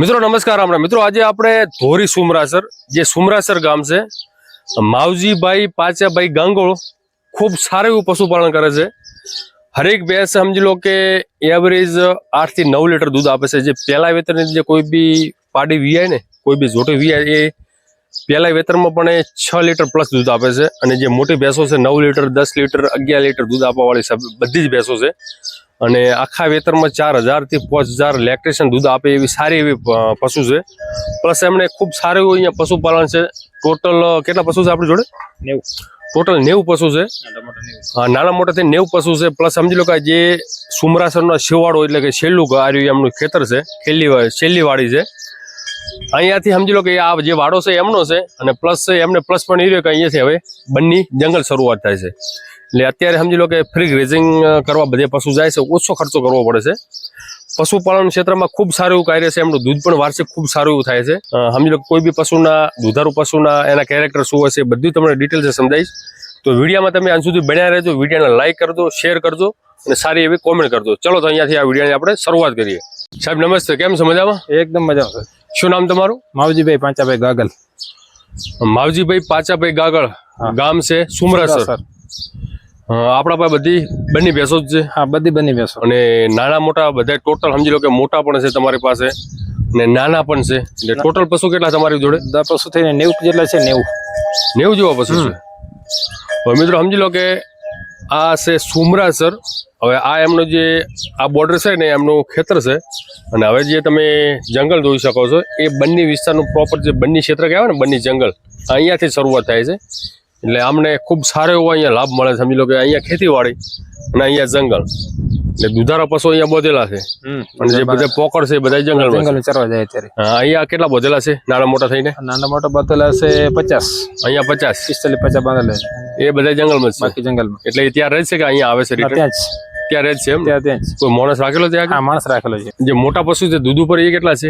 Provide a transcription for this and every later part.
મિત્રો નમસ્કાર આપણા મિત્રો આજે આપણે ધોરી સુમરાસર જે સુમરાસર ગામ છે માવજીભાઈ પાચાભાઈ ગાંગોળ ખૂબ સારું એવું પશુપાલન કરે છે. હરેક ભેંસ સમજી લો કે એવરેજ 8 થી 9 લીટર દૂધ આપે છે. જે પહેલા વેતરની જે કોઈ બી પાડી વીયાય ને કોઈ બી જોટી વીયાય એ પહેલા વેતરમાં પણ 6 લીટર પ્લસ દૂધ આપે છે. અને જે મોટી ભેંસો છે 9 લીટર 10 લીટર 11 લીટર દૂધ આપવા વાળી બધી જ ભેંસો છે. અને આખા વેતરમાં 4000 થી 5000 લેક્ટેશન દૂધ આપે એવી સારી એવી પશુ છે. પ્લસ એમણે ખૂબ સારું એવું અહીંયા પશુપાલન છે. ટોટલ કેટલા પશુ છે આપણી જોડે? 90. ટોટલ 90 પશુ છે. નાના મોટા થી 90 પશુ છે. પ્લસ સમજી લો કે જે સુમરાસરનો શેવાડો એટલે કે છેલ્લું આર્યું એમનું ખેતર છે, છેલ્લી વાડી છે. અહીંયાથી સમજી લો કે આ જે વાડો છે એમનો છે. અને પ્લસ એમને પ્લસ પણ એ રહ્યો કે અહીંયાથી હવે બન્ની જંગલ શરૂઆત થાય છે. એટલે અત્યારે સમજી લો કે ફ્રી ગ્રેઝિંગ કરવા બધે પશુ જાય છે, ઓછો ખર્ચો કરવો પડે છે. પશુપાલન ક્ષેત્રમાં ખૂબ સારું એવું કાર્ય છે. એમનું દૂધ પણ વાર્ષિક ખૂબ સારું એવું થાય છે. સમજી લો કોઈ બી પશુના દુધારૂ પશુના એના કેરેક્ટર શું હશે બધું તમને ડિટેલ સમજાવીશ. તો વિડીયોમાં તમે અંત સુધી બન્યા રહેજો. વિડીયોને લાઈક કરજો, શેર કરજો અને સારી એવી કોમેન્ટ કરજો. ચલો તો અહીંયાથી આ વિડીયોની આપણે શરૂઆત કરીએ. સાહેબ નમસ્તે, કેમ છો? મજામાં? એકદમ મજામાં. શું નામ તમારું? માવજીભાઈ પાચાભાઈ ગાગલ. માવજીભાઈ પાચાભાઈ ગાગળ, ગામ છે સુમરાસર. આપણા પાસે બધી બની ભેંસો જ છે? હા, બધી બની ભેંસો. અને નાના મોટા બધા ટોટલ સમજી લો કે મોટા પણ છે તમારી પાસે અને નાના પણ છે. એટલે ટોટલ પશુ કેટલા તમારી જોડે? પશુ થઈને 90 જેટલા છે. 90 જેવા પશુ છે. હવે મિત્રો સમજી લો કે આ છે સુમરાસર. હવે આ એમનો જે આ બોર્ડર છે ને એમનું ખેતર છે. અને હવે જે તમે જંગલ જોઈ શકો છો એ બન્ની વિસ્તારનું પ્રોપર જે બન્ની ક્ષેત્ર કહેવાય ને બન્ની જંગલ અહીંયાથી શરૂઆત થાય છે. એટલે અમને ખૂબ સારો એવો અહીંયા લાભ મળે છે. સમજી લો કે અહીંયા ખેતીવાડી અને અહીંયા જંગલ એટલે દુધારા પશુ અહીંયા બોધેલા છે. અને જે બધા પોકળ છે બધા જંગલમાં ચરવા જાય અત્યારે. અહીંયા કેટલા બોધેલા છે નાના મોટા થઈને? નાના મોટા બાંધેલા છે 50. અહીંયા 50 45 50 બાંધેલા છે. એ બધા જંગલમાં જ બાકી જંગલમાં. એટલે ત્યાં રહે છે કે અહીંયા આવે છે? ત્યાં રહે છે એમ? ત્યાં કોઈ માણસ રાખેલો ત્યાં? હા, માણસ રાખેલો છે. જે મોટા પશુ છે દૂધ ઉપર એ કેટલા છે?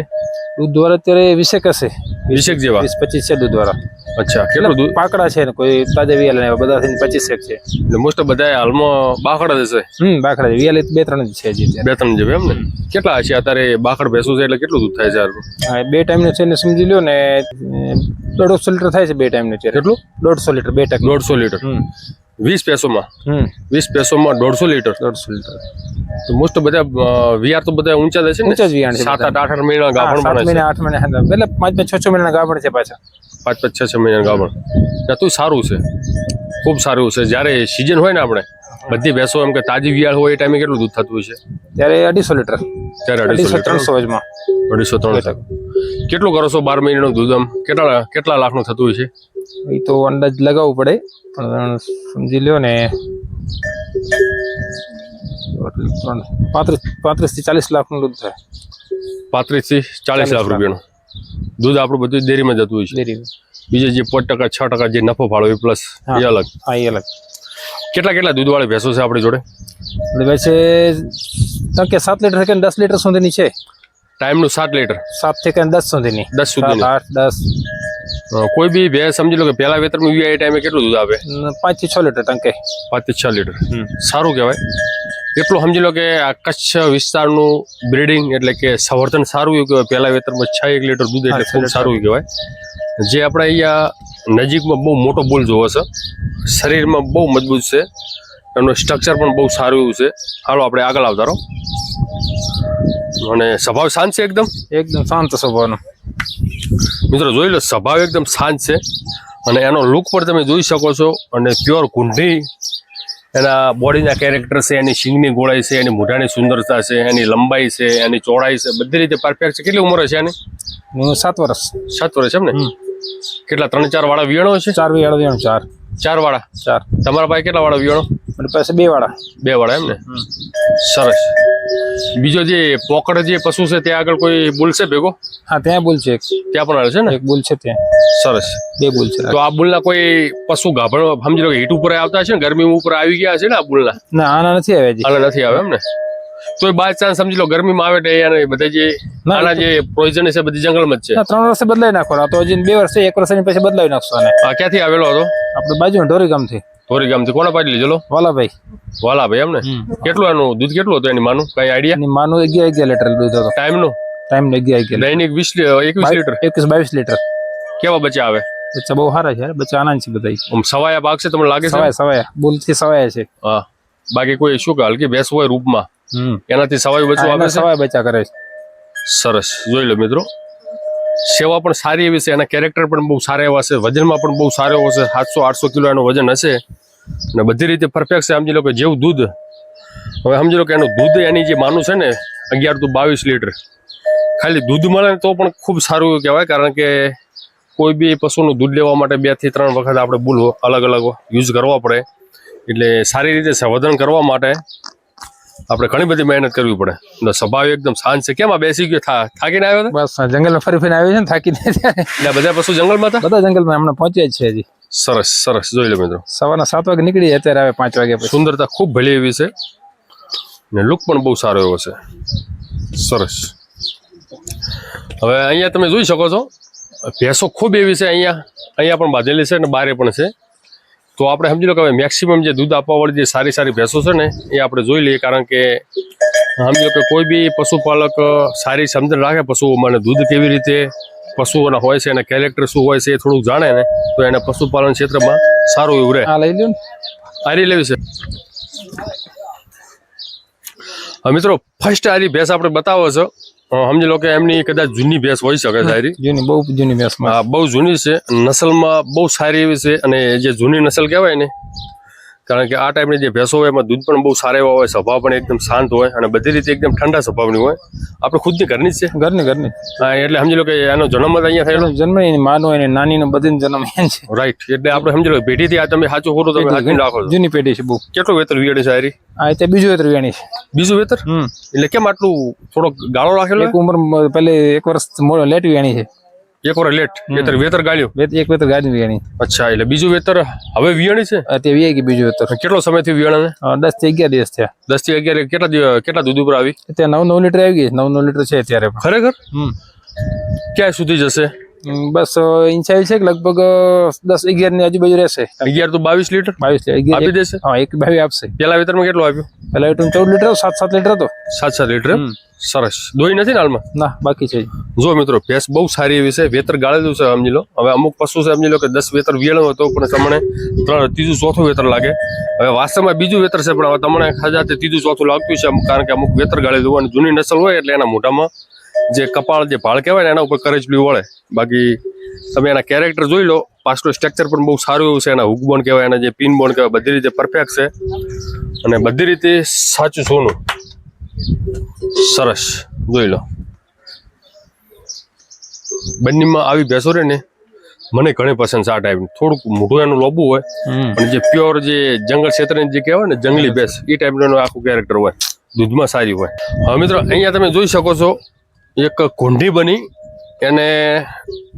દૂધ દ્વારા અત્યારે 20 હશે. 20 જેવા? 20-25 છે દૂધ દ્વારા. અચ્છા, કેટલું દૂધ? પાકડા છે ને કોઈ તાજા વિયાલ ને બધા થઈને 25 છે. એટલે મોસ્ટ બધા હાલમાં બાખડા જ છે? બાકડા વિયાલ 2-3 જ છે હજી. 2-3 જેવા એમ ને? કેટલા હશે અત્યારે બાખડ ભેંસું છે એટલે કેટલું દૂધ થાય છે? હા, 2 ટાઈમનું છે ને સમજી લો ને 150 લીટર થાય છે 2 ટાઈમનું છે. કેટલું? 150 litre 2 time. 150 litre 20 પેસોમાં? 20 પેસોમાં 150 litre. 150 litre. તો મોસ્ટ બધા વિયાર તો બધા ઊંચા છે ને? ઊંચા જ વિયાણ છે. 7-8 મહિના ગાભણ પણ 7 મહિના 8 મહિના એટલે 5-6 મહિના ગાભણ છે પાછા. 5-6 મહિના ગાભણ. તો સારું છે, ખૂબ સારું છે. જ્યારે સિઝન હોય ને આપણે બધી ભેંસો એમ કે તાજી વિયાળ હોય એ ટાઈમે કેટલું દૂધ થતું હોય છે? ત્યારે 250 લીટર. ત્યારે 250-300 વજમાં. 250-300. કેટલું કરો છો 12 મહિનાનું દૂધ? આમ કેટલા લાખનું થતું હોય છે? એ તો અંદાજ લગાવવું પડે પણ સમજી લ્યો ને 35 થી 40 લાખનું દૂધ થાય. 35 થી 40 લાખ રૂપિયાનું દૂધ આપણું બધું ડેરીમાં જતું હોય છે. બીજે જે 5% 6% જે નફો ફાળો એ પ્લસ એ અલગ. હા, એ અલગ. કેટલા દૂધવાળી ભેંસો છે આપણી જોડે? વૈસે કે 7 લીટર કે 10 લીટર સુધીની છે. ટાઈમનું 7 લીટર? 7 થી 10 સુધીની. 10 સુધીની? 8 10. કોઈ બી ભેંસ સમજી લો કે પહેલા વેતરમાં એ ટાઈમે કેટલું દૂધ આપે? 5 થી 6 લીટર ટંકે. 5 થી 6 લીટર. સારું કહેવાય. એટલું સમજી લો કે આ કચ્છ વિસ્તારનું બ્રીડિંગ એટલે કે સંવર્ધન સારું એવું કહેવાય. પહેલા વેતરમાં 6 લીટર દૂધ એટલે ખૂબ સારું એવું કહેવાય. જે આપણે અહીંયા નજીકમાં બહુ મોટો બુલ જોવો છે, શરીરમાં બહુ મજબૂત છે, એનું સ્ટ્રક્ચર પણ બહુ સારું એવું છે. હાલો આપણે આગળ આવતા રહો. અને સ્વભાવ શાંત છે? એકદમ શાંત સ્વભાવનો. મિત્રો જોઈ લો, સ્વભાવ એકદમ શાંત છે. અને એનો લુક પણ તમે જોઈ શકો છો. અને પ્યોર કુંઢી એના બોડીના કેરેક્ટર છે, એની શીંગની ગોળાઈ છે, એની મોઢાની સુંદરતા છે, એની લંબાઈ છે, એની ચોડાઈ છે, બધી રીતે પરફેક્ટ છે. કેટલી ઉંમર છે આની? 7 વર્ષ. 7 વર્ષ એમ ને? કેટલા 3-4 વાળા વિયાણો છે? 4 વિયાણો. 4 વાળા? 4. તમારા પાસે કેટલા વાળા વિયાણો? મારી પાસે 2 વાળા. 2 વાળા એમ ને? સરસ. બીજો જે પોકડ જે પશુ છે ત્યાં આગળ કોઈ બુલ છે ભેગો? હા, ત્યાં બુલ છે. ત્યાં પણ આવે છે ને? એક બુલ છે ત્યાં. સરસ. 2 બુલ છે. તો આ બુલના કોઈ પશુ ગાભણ સમજી લો કે હીટ ઉપર આવતા છે ને, ગરમી ઉપર આવી ગયા છે ને આ બુલના? ના, આના નથી આવ્યા હજી. આના નથી આવે એમ ને? તો બાય ચાન્સ સમજી લો ગરમીમાં આવે એટલે બધા જે આના જે પોઈઝન છે બધી જંગલમાં જ છે. 3 વર્ષે બદલાઈ નાખવાનો. તો હજી 2 વર્ષે 1 વર્ષની પછી બદલાવી નાખશો આને. આ ક્યાંથી આવેલો હતો? આપણે બાજુ ઢોરી ગામથી. ધોરી ગામથી. કોના પાડી લીધેલો? વાલાભાઈ એમ ને? કેટલું એનું દૂધ કેટલું હતું એની માનું? કઈ આઈડિયા? માનું 11 લીટર દૂધ હતું. ટાઈમનું? ટાઈમ 11 દૈનિક 21 લીટર 22 લીટર કેવા બચ્ચા આવે? બચ્ચા બહુ સારા છે, બચ્ચા આનંદ છે બધા. આમ સવાયા ભાગ છે તમને લાગે છે? સવાયા બોલથી સવાયા છે. હા, બાકી કોઈ શું કે હલકી ભેંસ હોય રૂપમાં એનાથી સવાયું બચ્ચું આવે છે? સવાયા બચ્ચા કરે છે. સરસ, જોઈ લો મિત્રો, સેવા પણ સારી એવી છે, એના કેરેક્ટર પણ બહુ સારા એવા છે, વજનમાં પણ બહુ સારો એવો છે, 700-800 કિલો એનું વજન હશે અને બધી રીતે પરફેક્ટ છે. સમજી લો કે જેવું દૂધ, હવે સમજી લો કે એનું દૂધ એની જે માનું છે ને 11 to 22 લીટર ખાલી દૂધ મળે તો પણ ખૂબ સારું એવું કહેવાય, કારણ કે કોઈ બી પશુનું દૂધ લેવા માટે 2 થી 3 વખત આપણે બુલ અલગ અલગ યુઝ કરવા પડે, એટલે સારી રીતે સંવર્ધન કરવા માટે આપણે ઘણી બધી મહેનત કરવી પડે. સ્વભાવ એકદમ શાંત છે. કેમ આ બેસી ગયો? થાકીને આવ્યો હતો? બસ જંગલમાં ફરી આવ્યો છે ને, થાકીને. એટલે બધા પશુ જંગલમાં હતા? બધા જંગલમાં હમણાં પહોંચ્યા જ છે હજી. સરસ સરસ, જોઈ લો મિત્રો, સવારના 7 વાગે નીકળી, અત્યારે આવે 5 વાગ્યા પછી. સુંદરતા ખૂબ ભલી એવી છે ને લુક પણ બહુ સારો એવો છે. સરસ. હવે અહીંયા તમે જોઈ શકો છો ભેંસો ખૂબ એવી છે, અહીંયા પણ બાંધેલી છે અને બારે પણ છે. તો આપણે સમજી લો કે હવે મેક્સિમમ જે દૂધ આપવાવાળી જે સારી સારી ભેંસો છે ને એ આપણે જોઈ લઈએ, કારણ કે સમજી લો કે કોઈ બી પશુપાલક સારી સમજણ રાખે પશુઓમાં અને દૂધ કેવી રીતે પશુઓના હોય છે અને કેરેક્ટર શું હોય છે એ થોડુંક જાણે ને તો એને પશુપાલન ક્ષેત્રમાં સારું એવું રહે. આ લઈ લ્યો ને, આરી લેવી છે. હવે મિત્રો ફર્સ્ટ આરી ભેંસ આપણે બતાવો છો, સમજી લો કે એમની કદાચ જૂની ભેંસ હોઈ શકે છે. આરી જૂની, બહુ જૂની ભેંસ. હા, બહુ જૂની છે, નસલમાં બહુ સારી એવી છે, અને જે જૂની નસલ કહેવાય ને, કારણ કે આ ટાઈપની જે ભેંસો હોય એમાં દૂધ પણ બહુ સારા એવા હોય, સ્વભાવ પણ એકદમ શાંત હોય અને બધી રીતે એકદમ ઠંડા સ્વભાવની હોય. આપણે ખુદની ઘરની જ છે. ઘરની. હા, એટલે સમજી લો કે એનો જન્મ જ અહીંયા થયેલો. જન્મ એની માનો એને નાની નો બધીનો જન્મ અહીંયા છે. રાઈટ, એટલે આપણે સમજી લો પેઢીથી આ તમે સાચું ખોટું તમે સાચવીને રાખો છો. જૂની પેઢી છે બહુ. કેટલું વેતર વિયાણી છે આરી? આ તે બીજું વેતર વિયાણી છે. બીજું વેતર? એટલે કેમ આટલું થોડોક ગાળો રાખેલો? એક ઉંમર પહેલે 1 વર્ષ લેટ વિયાણી છે. 1 વર્ષ લેટ વેતર ગાળ્યું? એક વેતર ગાડી વિયાણી. અચ્છા, એટલે બીજું વેતર હવે વિયાણી છે? તે વિયાઈ ગઈ બીજું વેતર. કેટલો સમયથી વિયાણે? 10 થી 11 દિવસ થયા. 10 થી 11 કેટલા દૂધ ઉપર આવી? ત્યાં 9 લીટર આવી ગઈ. 9 લીટર છે અત્યારે. ખરેખર? ક્યાં સુધી જશે? બસ ઈચ્છા છે કે લગભગ 10-11 ની આજુબાજુ રહેશે. 11 to 22 લીટર 22 લીટર આપી દેશે? હા, 22 આપશે. પેલા વેતરમાં કેટલું આપ્યું? પેલા વેતર 14 લીટર, 7 લીટર હતો. 7 લીટર. સરસ. દોઈ નથી ને હાલમાં? ના, બાકી છે. જો મિત્રો, ભેંસ બહુ સારી એવી છે, વેતર ગાળેલું છે સમજી લો. હવે અમુક પશુ છે સમજી લો કે 10 વેતર વિયાણું હતો પણ તમને 3, ત્રીજું ચોથું વેતર લાગે. હવે વાસ્તવમાં બીજું વેતર છે પણ હવે તમને ખજાતે ત્રીજું ચોથું લાગતું છે, કારણ કે અમુક વેતર ગાળેલું હોય અને જૂની નસલ હોય એટલે એના મોઢામાં જે કપાળ જે ભાળ કહેવાય ને એના ઉપર કરચલું વળે. બાકી તમે એના કેરેક્ટર જોઈ લો, પાછલું સ્ટ્રક્ચર પણ બહુ સારું એવું છે, એના હુક બોન કહેવાય, એના જે પિન બોન કહેવાય, બધી રીતે પરફેક્ટ છે અને બધી રીતે સાચું સોનું. સરસ, જોઈ લો. બંનેમાં આવી ભેંસો રે ને મને ઘણી પસંદ છે. આ ટાઈપની થોડુંક મોઢું એનું લોબું હોય પણ જે પ્યોર જે જંગલ ક્ષેત્રની જે કહેવાય ને જંગલી ભેંસ એ ટાઈપનું આખું કેરેક્ટર હોય, દૂધમાં સારી હોય. હવે મિત્રો અહીંયા તમે જોઈ શકો છો એક કોંઢી બની, એને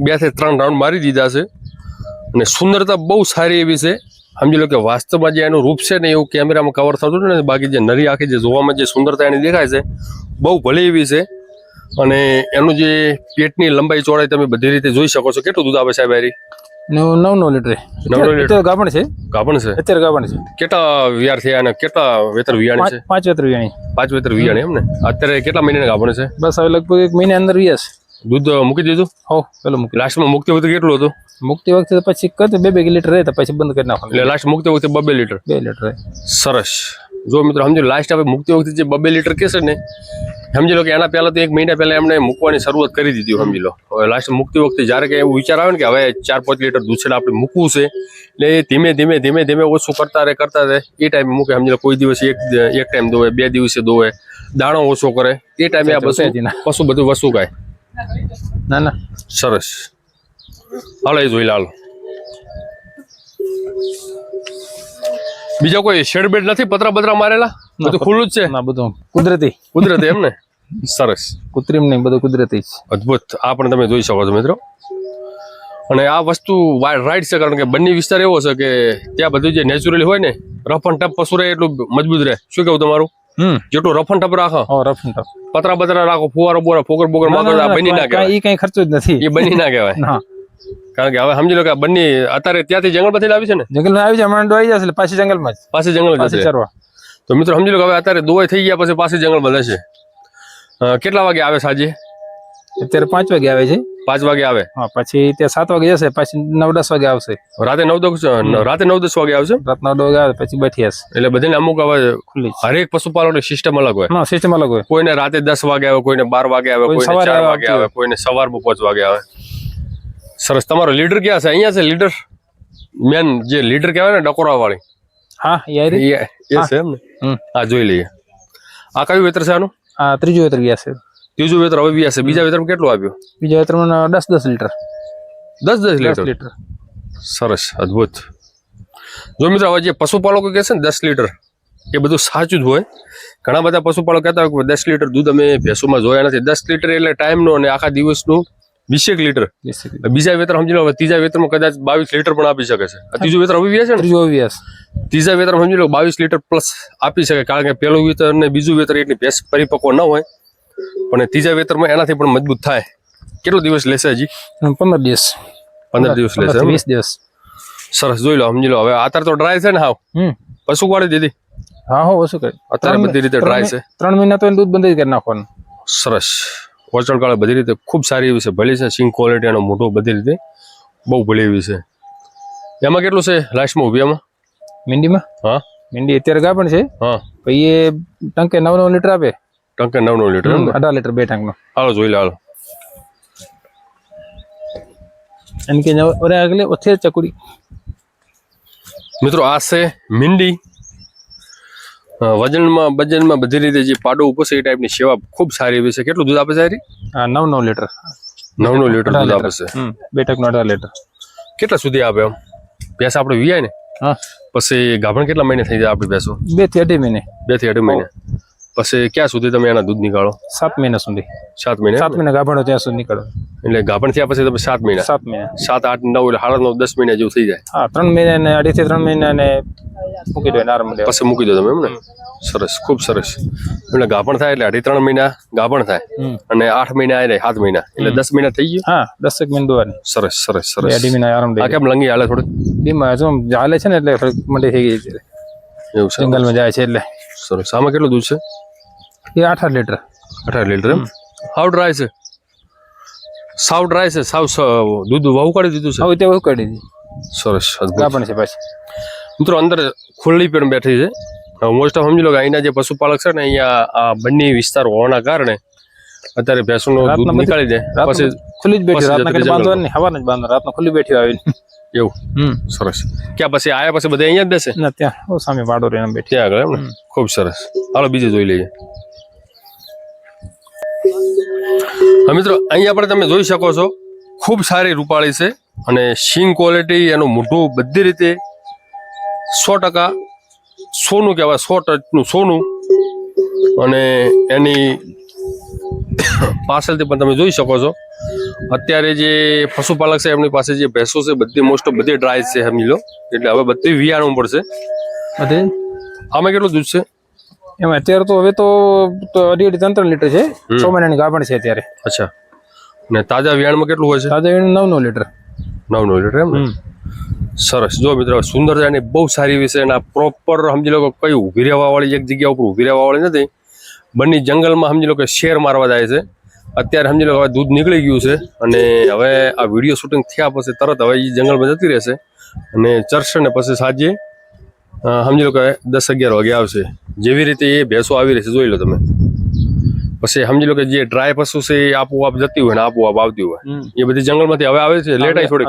2 થી 3 રાઉન્ડ મારી દીધા છે અને સુંદરતા બહુ સારી એવી છે. સમજી લો કે વાસ્તવમાં જે એનું રૂપ છે ને એવું કેમેરામાં કવર થતું ને, બાકી જે નરી આખી જે જોવામાં જે સુંદરતા એની દેખાય છે બહુ ભલી એવી છે. અને એનું જે પેટની લંબાઈ ચોડાઈ તમે બધી રીતે જોઈ શકો છો. કેટલું દૂધ આવે સાહેબ? આરી 9 લીટર. 9 લીટર ગાભણ છે. ગાભણ છે અત્યારે ગાભણ છે. કેટલા વિયાર થયા અને કેટલા વેતર વિયાણી છે? 5 વેતર વિયાણી. 5 વેતર વિયાણી એમ ને? અત્યારે કેટલા મહિનાના ગાભણ છે? બસ હવે લગભગ 1 મહિના અંદર વિયાસ. દૂધ મૂકી દીધું? હો, પેલો મૂકી. લાસ્ટમાં મુકતી વખતે કેટલું હતું? મુકતી વખતે પછી કરતો 2 લીટર રહે તો પછી બંધ કરી નાખવાનું. એટલે લાસ્ટ મુકતી વખતે 2 લીટર? 2 લીટર રહે. સરસ. જો મિત્રો સમજો, લાસ્ટ હવે મુકતી વખતે જે 2 લીટર કહેશે ને, સમજી લો કે એના પહેલા તો 1 મહિના પહેલા એમને મૂકવાની શરૂઆત કરી દીધી. સમજી લો હવે લાસ્ટ મુકતી વખતે જ્યારે કે એવું વિચાર આવે ને કે હવે 4-5 લીટર દૂધ છે આપણે મૂકવું છે, એટલે ધીમે ઓછું કરતા રહે એ ટાઈમે મૂકે. સમજી લો કોઈ દિવસ એક ટાઈમ દોવે, 2 દિવસે દોવે, દાણો ઓછો કરે, એ ટાઈમે આ પશુ બધું વસ્તુ ખાય. ના. સરસ. હાલો એ જોઈ લાલ. બીજા કોઈ શેડ બેડ નથી? પતરા બતરા મારેલા? બધું ખુલ્લું જ છે? ના, બધું કુદરતી એમ ને? સરસ. કૃત્રિમ નહીં, બધું કુદરતી. અદ્ભુત. આ પણ તમે જોઈ શકો છો મિત્રો. અને આ વસ્તુ રાઈટ છે, કારણ કે બંને વિસ્તાર એવો છે કે ત્યાં બધું જે નેચરલી હોય ને, રફ એન્ડ ટફ પશુ રહે એટલું મજબૂત રહે. શું કેવું તમારું? જેટલું રફ એન્ડ ટફ રાખો, રફ એન્ડ ટફ પતરા બતરા રાખો, ફુવારો બોરા ફોકર બોકર બની ના કહેવાય. એ કઈ ખર્ચો જ નથી, એ બની ના કહેવાય. કારણ કે હવે સમજી લો કે આ બંને અત્યારે ત્યાંથી જંગલમાંથી લાવી છે ને? જંગલમાં આવી જાય, હમણાં આવી જશે પાછી જંગલમાં જ. પાછી જંગલ ચરવા. તો મિત્રો સમજી લો કે હવે અત્યારે દોવાઈ થઈ ગયા પછી પાછી જંગલમાં જશે. કેટલા વાગે આવે સાંજે? અત્યારે 5 વાગે આવે છે. 5 વાગે આવે, હા, પછી ત્યાં 7 વાગે જશે, પછી 9-10 વાગે આવશે. રાતે 9-10 વાગે આવશે. રાતના 9 વાગે આવે પછી બેઠી હશે એટલે બધાને અમુક હવે ખુલ્લી. હરેક પશુપાલનની સિસ્ટમ અલગ હોય. હા, સિસ્ટમ અલગ હોય. કોઈને રાતે 10 વાગે આવે, કોઈને 12 વાગે આવે, કોઈ કોઈને સવારે 4 વાગે આવે, કોઈને સવારમાં 5 વાગે આવે. સરસ. તમારો લીડર ક્યાં છે? અહીંયા છે લીડર, મેન જે લીડર કહેવાય ને, ડકોરા વાળી. હા, યાર. એ છે એમ ને? હા, જોઈ લઈએ. આ કયું વેતર છે આનું? આ ત્રીજું વેતર ગયા છે. ત્રીજું વેતર હવે વ્યા છે. બીજા વેતરમાં કેટલું આપ્યું? બીજા વેતરમાં 10 લીટર. 10 10 લીટર. લીટર. સરસ, અદ્ભુત. જો મિત્રો, હવે જે પશુપાલકો કહે છે ને 10 લીટર, એ બધું સાચું જ હોય. ઘણા બધા પશુપાલકો કહેતા હોય કે 10 લીટર દૂધ અમે ભેંસોમાં જોયા નથી. 10 લીટર એટલે ટાઈમનું અને આખા દિવસનું 20 લીટર. બીજા વેતર સમજી લો, હવે ત્રીજા વેતરમાં કદાચ 22 લીટર પણ આપી શકે છે. આ ત્રીજું વેતર હવે વ્યા છે ને? ત્રીજું વ્યાસ. ત્રીજા વેતર સમજી લો 22 લીટર પ્લસ આપી શકે, કારણ કે પહેલું વેતર અને બીજું વેતર એટલી ભેંસ પરિપક્વ ન હોય, પણ ત્રીજા વેતરમાં એનાથી પણ મજબૂત થાય. કેટલો દિવસ લેશે હજી? 15 દિવસ. 15 દિવસ લેશે એમ? 20 દિવસ. સરસ. જોઈ લો, સમજી લો. હવે અત્યારે તો ડ્રાય છે ને, હાવ પશુ વાળી દીધી. હા, હો વસુ કરી. અત્યારે બધી રીતે ડ્રાય છે. 3 મહિના તો દૂધ બંધ જ કરી નાખવાનું. સરસ. ઓચળકાળ બધી રીતે ખૂબ સારી એવી છે. ભલી છે, સિંગ ક્વોલિટી એનો મોટો બધી રીતે બહુ ભલી એવી છે. એમાં કેટલું છે લાસ્ટમાં ઉભી એમાં? મીંડીમાં? હા, મીંડી અત્યારે ગાભણ છે. હા. પછી એ ટંકે 9 લીટર આપે. ટંકે 9 લીટર એમ ને? 18 લીટર 2 ટાંકનો. હાલો જોઈ લો, હાલો. એમ કે ઓરે આગલે ઓછે ચકુડી. મિત્રો, આ છે મીંડી. વજનમાં બધી રીતે જે પાડો ઉપસે એ ટાઈપની સેવા ખૂબ સારી એવી છે. કેટલું દૂધ આપે છે? હા, 9 લીટર. 9 લીટર દૂધ આપે છે. 2 ટાંકનો 18 લીટર. કેટલા સુધી આપે આમ? ભેંસ આપણે વિયાય ને હા, પછી ગાભણ કેટલા મહિને થઈ જાય આપણી ભેંસો? 2 થી 2.5 મહિને. 2 થી 2.5 મહિને. પછી ક્યાં સુધી તમે એના દૂધ નીકાળો? 7 મહિના સુધી. 7 મહિને. 7 મહિના ગાભણ ત્યાં સુધી નીકળો. એટલે ગાભણ થયા પછી તમે 7 મહિના. 7 મહિના. 7, 8, 9 એટલે 9.5, 10 મહિના જેવું થઈ જાય. હા, 3 મહિના ને 2.5 થી 3 મહિના ને મૂકી દો આરામ દે. પછી મૂકી દો તમે એમ ને? સરસ, ખૂબ સરસ. એટલે ગાભણ થાય એટલે 2.5-3 મહિના ગાભણ થાય, અને 8 મહિના આવે 7 મહિના એટલે 10 મહિના થઈ ગયું. હા, 10 મહિના દોવાની. સરસ સરસ સરસ. 2.5 મહિના આરામ દે. આ કેમ લંગી હાલે થોડી? બીમાં જો હાલે છે ને એટલે થોડી મંડી થઈ ગઈ છે. એવું છે? જંગલમાં જાય છે એટલે. સરસ. આમાં કેટલું દૂધ છે? એ 18 લીટર. 18 લીટર એમ? હાવ ડ્રાય છે? સાવ ડ્રાય છે? સાવ દૂધ વહુ કાઢી દીધું છે? હવે તે વહુ કાઢી દીધી. સરસ, અદ્ભુત. ગાભણ છે પાછી. મિત્રો, અંદર ખુલ્લી પણ બેઠી છે. મોસ્ટ ઓફ સમજી લો કે અહીંના જે પશુપાલક છે ને, અહીંયા આ બંને વિસ્તાર હોવાના કારણે અત્યારે ભેંસોનું દૂધ નીકાળી દે, પછી ખુલ્લી જ બેઠી. રાતના કઈ બાંધવાની નહીં, હવાના જ બાંધવાનું. રાતના ખુલ્લી બેઠી આવીને. એવું? સરસ. ક્યાં પછી આયા પછી બધા અહીંયા જ બેસે? ના, ત્યાં સામે વાડો રહીને બેઠી. ત્યાં આગળ એમ ને? ખૂબ સરસ. હાલો બીજું જોઈ લઈએ. હા મિત્રો, અહીંયા પણ તમે જોઈ શકો છો, ખૂબ સારી રૂપાળી છે, અને સિંગ ક્વોલિટી, એનું મોઢું બધી રીતે 100% સોનું કહેવાય, 100% સોનું. અને એની પાછળથી પણ તમે જોઈ શકો છો, અત્યારે જે પશુપાલક છે એમની પાસે જે ભેંસો છે બધી મોસ્ટ ઓફ બધી ડ્રાય છે સમજી લો, એટલે હવે બધી વિયાણું પડશે. આમાં કેટલું દૂધ છે એમાં? અત્યારે તો હવે તો 2.5-3 લીટર છે. 6 મહિનાની ગાભણ છે અત્યારે. અચ્છા. ને તાજા વિયાણમાં કેટલું હોય છે? તાજા વિયાણ 9 લીટર. 9 લીટર એમ ને? સરસ. જો મિત્રો, સુંદરતા એની બહુ સારી એવી છે, અને આ પ્રોપર સમજી લો કે કઈ ઊભી રહેવા વાળી એક જગ્યા ઉપર ઊભી રહેવા વાળી નથી. બંને જંગલમાં સમજી લો કે શેર મારવા જાય છે. અત્યારે સમજી લો હવે દૂધ નીકળી ગયું છે, અને હવે આ વિડીયો શૂટિંગ થયા પછી તરત હવે એ જંગલમાં જતી રહેશે, અને ચરશે ને પછી સાંજે સમજી લો કે 10-11 વાગે આવશે. જેવી રીતે એ ભેંસો આવી રહી છે જોઈ લો તમે. પછી સમજી લો કે જે ડ્રાય પશુ છે એ આપોઆપ જતી હોય ને આપોઆપ આવતી હોય, એ બધી જંગલમાંથી હવે આવે છે. લેટ આવી થોડીક,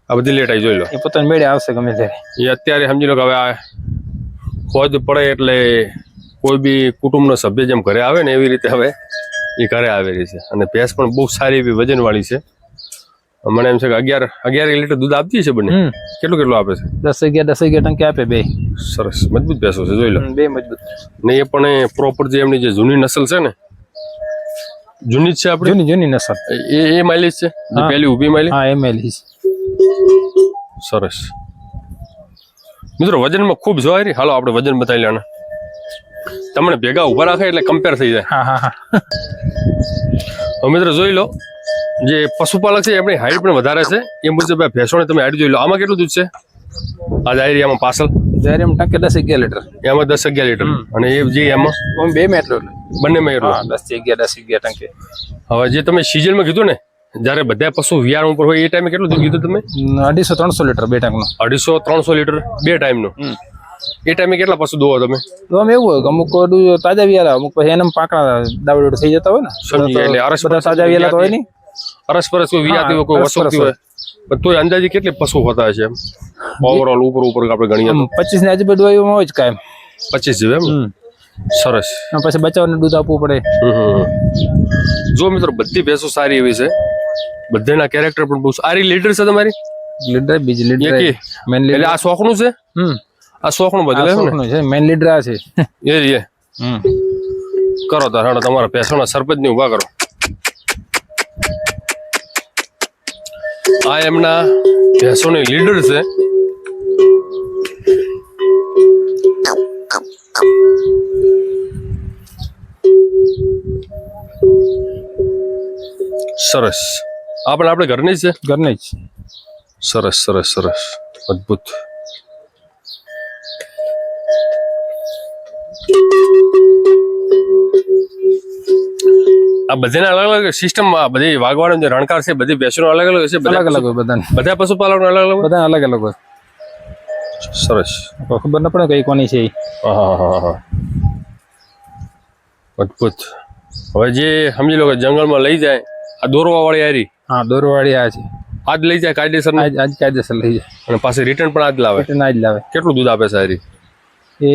આ બધી લેટ આવી જોઈ લો. એ પોતાની મેળે આવશે ગમે ત્યારે. એ અત્યારે સમજી લો કે હવે આ ખોજ પડે એટલે કોઈ બી કુટુંબનો સભ્ય જેમ ઘરે આવે ને એવી રીતે હવે એ ઘરે આવેલી છે. અને ભેંસ પણ બહુ સારી એવી વજનવાળી છે. મને એમ છે કે 11 લીટર દૂધ આપતી છે બંને. કેટલું આપે છે? 10-11 ટંકે આપે બે. સરસ, મજબૂત ભેંસો છે જોઈ લો. બે મજબૂત. ને એ પણ પ્રોપર જે એમની જે જૂની નસલ છે ને, જૂની જ છે આપણી જૂની નસલ. એ માઇલેજ છે જે પહેલી ઊભી માઇલેજ? હા, એ માઇલેજ. સરસ. મિત્રો, વજનમાં ખૂબ જોવાય. હાલો આપણે વજન બતાવી લેવાના. તમને ભેગા ઉભા રાખે એટલે કમ્પેર થઈ જાય. હા. હવે મિત્રો જોઈ લો, જે પશુપાલક છે એમની હાઈટ પણ વધારે છે, એ મુજબ ભેંસોને તમે હાઈટ જોઈ લો. આમાં કેટલું દૂધ છે? આ એરિયામાં પાછળ જ્યારે એમ ટાંકે 10-11 લીટર એમાં 10-11 લીટર અને એ જે એમાં આમ બે માં એટલું બંનેમાં એટલું. હા 10-11 ટાંકે. હવે જે તમે સિઝનમાં કીધું ને જ્યારે બધા પશુ વિયાણ ઉપર હોય એ ટાઈમે કેટલું દૂધ કીધું તમે? 250-300 લીટર બે ટાંકનું. 250-300 લીટર બે ટાઈમનું. એ ટાઈમે કેટલા પશુ દોવો તમે? તો આમ એવું હોય કે અમુક તાજા વિયાલા, અમુક પછી એના પાકડા દાવડ થઈ જતા હોય ને. સમજી ગયા. એટલે અરસ બધા તાજા વિયાલા તો હોય નહીં. અરસ કોઈ વિયાતી હોય કોઈ વસોતી હોય પણ તોય અંદાજે કેટલી પશુ હોતા હશે એમ ઓવરઓલ ઉપર આપણે ગણીએ તો? 25 ની આજુબાજુ હોય જ કાયમ. 25 જેવું એમ? સરસ. પછી બચાવને દૂધ આપવું પડે. જો મિત્રો બધી ભેંસો સારી એવી છે, બધાના કેરેક્ટર પણ બહુ સારી. લીડર છે તમારી? લીડર બીજી લીડર મેન લીડર. એટલે આ શોખનું છે? આ શોખનું બધું એમ ને? છે મેન લીડર આ છે. એ રે કરો તાર હાડો તમારા ભેંસોના સરપંચ ને ઉભા કરો. આ એમના ભેંસોની લીડર છે. સરસ. આપણે ઘરની જ છે? ઘરની જ. સરસ સરસ સરસ અદ્ભુત. આ બધાના અલગ અલગ સિસ્ટમ, આ બધી વાગવાનો જે રણકાર છે બધી ભેંસોનો અલગ અલગ છે? અલગ અલગ હોય બધાને. બધા પશુપાલન અલગ અલગ? બધા અલગ અલગ હોય. સરસ. ખબર ન પડે કઈ કોની છે. હા અદ્ભુત. હવે જે સમજી લો કે જંગલમાં લઈ જાય આ દોરવા વાળી આરી. હા દોરવાળી આ છે. આજ લઈ જાય કાયદેસર? આજ કાયદેસર લઈ જાય અને પાછી રિટર્ન પણ આજ લાવે? રિટર્ન આજ લાવે. કેટલું દૂધ આપે છે આરી? એ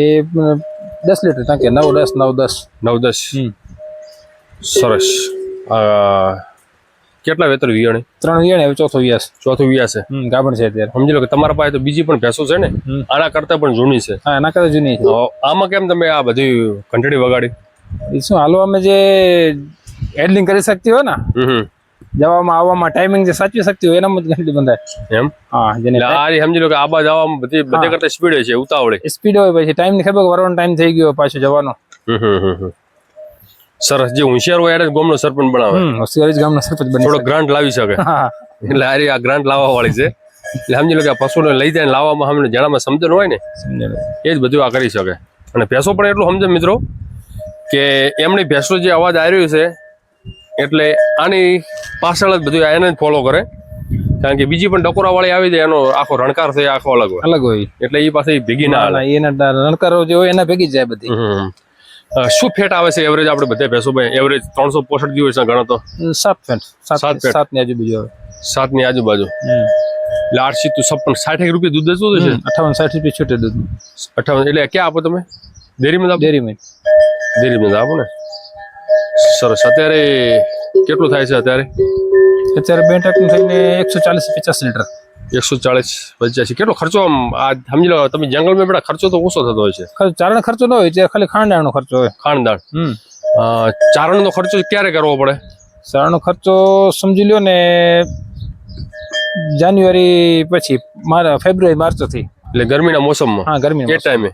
10 લીટર ટાંકે. 9-10 9-10. 9-10. સરસ. કેટલા વેતર વિયાણી? 3 વિયાણી, હવે ચોથો વ્યાસ. ચોથું વ્યાસ છે. ગાભણ છે અત્યારે. સમજી લો કે તમારા પાસે તો બીજી પણ ભેંસો છે ને, આના કરતા પણ જૂની છે? હા એના કરતા જૂની છે. આમાં કેમ તમે આ બધી ઘંટડી વગાડી? એ શું હાલવામાં જે હેન્ડલિંગ કરી શકતી હોય ને, જવામાં આવવામાં ટાઈમિંગ જે સાચવી શકતી હોય એનામાં જ ઘંટડી બંધાય એમ? હા જેને આ સમજી લો કે આબા જવામાં બધે કરતા સ્પીડ છે, ઉતાવળે સ્પીડ હોય. પછી ટાઈમ ની ખબર વરવાનો ટાઈમ થઈ ગયો પાછો જવાનો. સરસ. જે હોશિયાર હોય એને ગોમનો સરપંચ બનાવે. હોશિયાર જ ગામનો સરપંચ બની થોડો ગ્રાન્ટ લાવી શકે. એટલે આ ગ્રાન્ટ લાવવા વાળી છે. એટલે સમજી લો કે આ પશુને લઈ જાય લાવવામાં અમને જેનામાં સમજણ હોય ને એ જ બધું આ કરી શકે. અને ભેંસો પણ એટલું સમજે મિત્રો કે એમની ભેંસો જે અવાજ આવી રહ્યો છે એટલે આની પાછળ જ બધું એને જ ફોલો કરે. કારણ કે બીજી પણ ડકોરા વાળી આવી જાય એનો આખો રણકાર છે આખો અલગ હોય. એટલે એ પાસે ભેગી ના આવે. એના રણકારો જે હોય એના ભેગી જ જાય બધી. શું ફેટ આવે છે એવરેજ આપણે બધા ભેંસો ભાઈ? એવરેજ 365 દિવસ ગણો તો 7 ફેટ. 7 ની આજુબાજુ આવે. 7 ની આજુબાજુ. એટલે 856 રૂપિયા દૂધ દેતું છે? 58-60 રૂપિયા છૂટે દૂધ. 58. એટલે ક્યાં આપો તમે? ડેરીમાં આપો? ડેરીમાં આપો ને. સરસ. અત્યારે કેટલું થાય છે અત્યારે? અત્યારે 2 ટાંકનું થઈને 140-50 લીટર. 140-85. કેટલો ખર્ચો આમ આ સમજી લો તમે જંગલમાં બેટા ખર્ચો તો ઓછો થતો હોય છે? ચારણ ખર્ચો ન હોય, ખાલી ખાંડદાણનો ખર્ચો હોય. ખાંડદાણ. ચારણનો ખર્ચો ક્યારે કરવો પડે? ચારણનો ખર્ચો સમજી લ્યો ને જાન્યુઆરી પછી, ફેબ્રુઆરી માર્ચ થી. એટલે ગરમીના મોસમમાં? હા ગરમી એ ટાઈમે.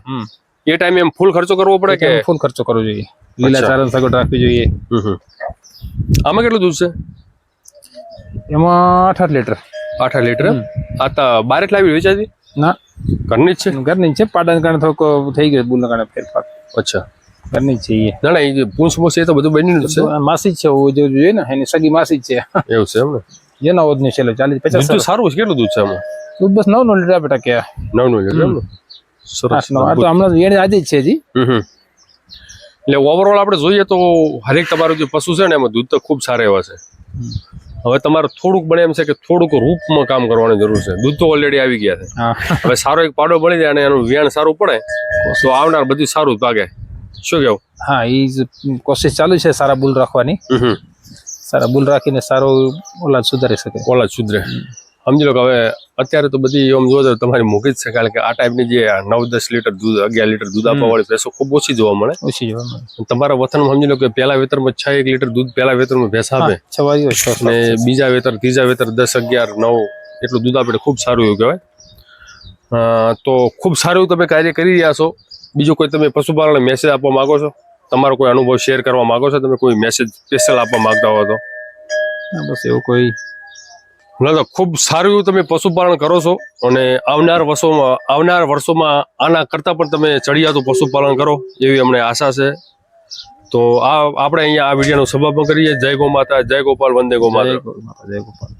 એ ટાઈમે એમ ફૂલ ખર્ચો કરવો પડે કે? ફૂલ ખર્ચો કરવો જોઈએ. લીલા ચારણ સગવડ રાખવી જોઈએ. આમાં કેટલું દૂધ છે? એમાં 8 લીટર. 8 લીટર. આ તો બારે લાવી વેચાતી? ના ઘરની જ છે. ઘરની જ છે. પાડાના કારણે થોડોક થઈ ગયો બુલના કારણે ફેરફાર. અચ્છા ઘરની જ છે એ. ના ના, એ પૂંછ મોસ એ તો બધું બન્યું જ છે. માસી જ છે જો જોઈએ ને, એની સગી માસી જ છે. એવું છે એમ ને? જેનો ઓદની છે 40-50. દૂધ સારું છે. કેટલું દૂધ છે આમાં? દૂધ બસ 9 લીટર આપે ટકે. 9 લીટર એમ ને? સરસ. આ તો હમણાં આજે જ છે જી. એટલે ઓવરઓલ આપણે જોઈએ તો હરેક તમારું જે પશુ છે ને એમાં દૂધ તો ખૂબ સારા એવા છે. હવે તમારે થોડુંક બને એમ છે કે થોડુંક રૂપમાં કામ કરવાની જરૂર છે. દૂધ તો ઓલરેડી આવી ગયા છે. હવે સારો એક પાડો બની જાય અને એનું વ્યાણ સારું પડે તો આવનાર બધું સારું ભાગે. શું કેવું? હા એ કોશિશ ચાલુ છે સારા બુલ રાખવાની. સારા બુલ રાખીને સારો ઓલાદ સુધારી શકે. ઓલાદ સુધરે. સમજી લો કે હવે અત્યારે તો બધી એમ જોવો તમારી મૂકી જ છે. કારણ કે આ ટાઈપની જે 9-10 લીટર દૂધ 11 લીટર દૂધ આપવા વાળી ભેંસો ખૂબ ઓછી જોવા મળે. તમારા વતનમાં સમજી લો કે પહેલા વેતરમાં 6-1 લીટર દૂધ પહેલા વેતરમાં ભેંસ આપે અને બીજા વેતર ત્રીજા વેતર 10-11-9 એટલું દૂધ આપે. ખૂબ સારું એવું કહેવાય. તો ખૂબ સારું તમે કાર્ય કરી રહ્યા છો. બીજું કોઈ તમે પશુપાલનને મેસેજ આપવા માંગો છો? તમારો કોઈ અનુભવ શેર કરવા માંગો છો? તમે કોઈ મેસેજ સ્પેશિયલ આપવા માંગતા હો તો? બસ એવું કોઈ ના તો ખૂબ સારું એવું તમે પશુપાલન કરો છો અને આવનાર વર્ષોમાં આના કરતાં પણ તમે ચડિયાતું પશુપાલન કરો એવી અમને આશા છે. તો આપણે અહીંયા આ વિડીયોનો સમાપન કરીએ. જય ગો માતા, જય ગોપાલ, વંદે ગો માતા. જય ગોપાલ.